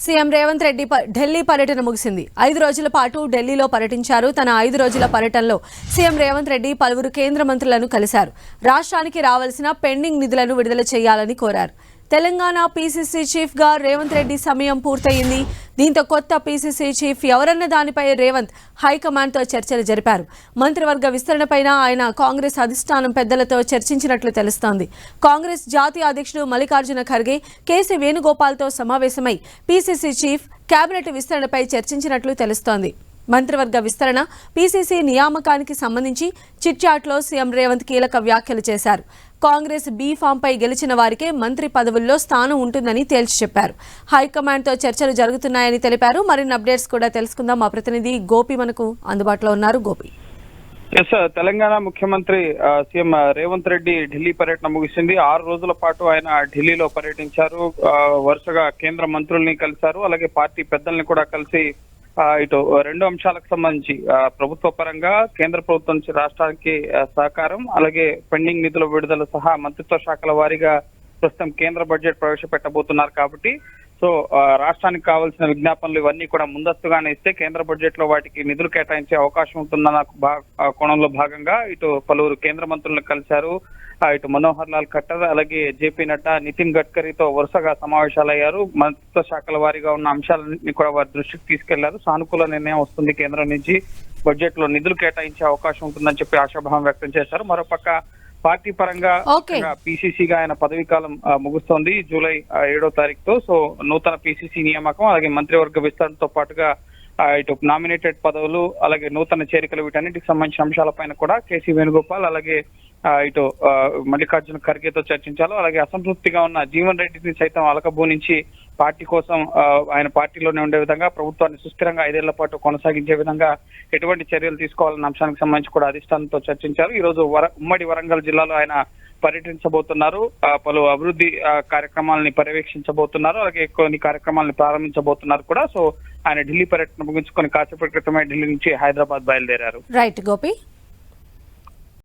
CM Revanth Reddy Delhi పర్యటన ముగిసింది. 5 రోజుల పాటు ఢిల్లీలో పర్యటించారు. తన 5 రోజుల పర్యటనలో సీఎం రేవంత్ రెడ్డి పలువురు కేంద్ర మంత్రులను కలిశారు. రాష్ట్రానికి రావాల్సిన పెండింగ్ నిధులను విడుదల చేయాలని కోరారు. తెలంగాణ పీసీసీ చీఫ్ గా రేవంత్ రెడ్డి సమయం పూర్తయింది. దీంతో కొత్త పీసీసీ చీఫ్ ఎవరన్న దానిపై రేవంత్ హైకమాండ్ తో చర్చలు జరిపారు. మంత్రివర్గ విస్తరణపైన ఆయన కాంగ్రెస్ అధిష్టానం పెద్దలతో చర్చించినట్లు తెలుస్తోంది. కాంగ్రెస్ జాతీయ అధ్యక్షుడు మల్లికార్జున ఖర్గే కేసీ వేణుగోపాల్తో సమావేశమై పీసీసీ చీఫ్ కేబినెట్ విస్తరణపై చర్చించినట్లు తెలుస్తోంది. మంత్రివర్గ విస్తరణ, పీసీసీ నియామకానికి సంబంధించి చిట్చాట్లో సీఎం రేవంత్ కీలక వ్యాఖ్యలు చేశారు. కాంగ్రెస్ బీ ఫామ్పై గెలిచిన వారికే మంత్రి పదవుల్లో స్థానం ఉంటుందని తేల్చి చెప్పారు. హైకమాండ్తో చర్చలు జరుగుతున్నాయని తెలిపారు. మరిన్ని అప్డేట్స్ కూడా తెలుసుకుందాం. మా ప్రతినిధి గోపి మనకు అందుబాటులో ఉన్నారు. గోపి, తెలంగాణ ముఖ్యమంత్రి సీఎం రేవంత్ రెడ్డి ఢిల్లీ పర్యటన ముగిసింది. 6 రోజుల పాటు ఆయన ఢిల్లీలో పర్యటించారు. వరుసగా కేంద్ర మంత్రుల్ని కలిశారు. అలాగే పార్టీ పెద్దల్ని కూడా కలిసి ఇటు 2 అంశాలకు సంబంధించి ప్రభుత్వ పరంగా కేంద్ర ప్రభుత్వం నుంచి రాష్ట్రానికి సహకారం, అలాగే పెండింగ్ నిధుల విడుదల సహా మంత్రిత్వ శాఖల వారీగా ప్రస్తుతం కేంద్ర బడ్జెట్ ప్రవేశపెట్టబోతున్నారు. కాబట్టి రాష్ట్రానికి కావాల్సిన విజ్ఞాపనలు ఇవన్నీ కూడా ముందస్తుగానే ఇస్తే కేంద్ర బడ్జెట్ లో వాటికి నిధులు కేటాయించే అవకాశం ఉంటుందన్న కోణంలో భాగంగా ఇటు పలువురు కేంద్ర మంత్రులను కలిశారు. ఇటు మనోహర్ లాల్ ఖట్టర్, అలాగే జేపీ నడ్డా, నితిన్ గడ్కరీతో వరుసగా సమావేశాలయ్యారు. మంత్రిత్వ శాఖల వారీగా ఉన్న అంశాలన్నింటినీ కూడా వారి దృష్టికి తీసుకెళ్లారు. సానుకూల నిర్ణయం వస్తుంది, కేంద్రం నుంచి బడ్జెట్ లో నిధులు కేటాయించే అవకాశం ఉంటుందని చెప్పి ఆశాభావం వ్యక్తం చేశారు. మరోపక్క పార్టీ పరంగా పీసీసీగా ఆయన పదవీ కాలం ముగుస్తోంది జూలై 7వ తారీఖుతో. సో నూతన పీసీసీ నియామకం, అలాగే మంత్రివర్గ విస్తరణతో పాటుగా ఇటు నామినేటెడ్ పదవులు, అలాగే నూతన చేరికలు, వీటన్నిటికి సంబంధించిన అంశాలపైన కూడా కేసీ వేణుగోపాల్, అలాగే ఇటు మల్లికార్జున ఖర్గేతో చర్చించారు. అలాగే అసంతృప్తిగా ఉన్న జీవన్ రెడ్డిని సైతం అలకబోనించి పార్టీ కోసం ఆయన పార్టీలోనే ఉండే విధంగా, ప్రభుత్వాన్ని సుస్థిరంగా 5 ఏళ్ల పాటు కొనసాగించే విధంగా ఎటువంటి చర్యలు తీసుకోవాలన్న అంశానికి సంబంధించి కూడా అధిష్టానంతో చర్చించారు. ఈ రోజు ఉమ్మడి వరంగల్ జిల్లాలో ఆయన పర్యటించబోతున్నారు. పలు అభివృద్ధి కార్యక్రమాలని పర్యవేక్షించబోతున్నారు. అలాగే కొన్ని కార్యక్రమాలను ప్రారంభించబోతున్నారు కూడా. సో ఆయన ఢిల్లీ పర్యటన ముగించుకొని కాసేపటి క్రితమే ఢిల్లీ నుంచి హైదరాబాద్ బయలుదేరారు. రైట్ గోపి.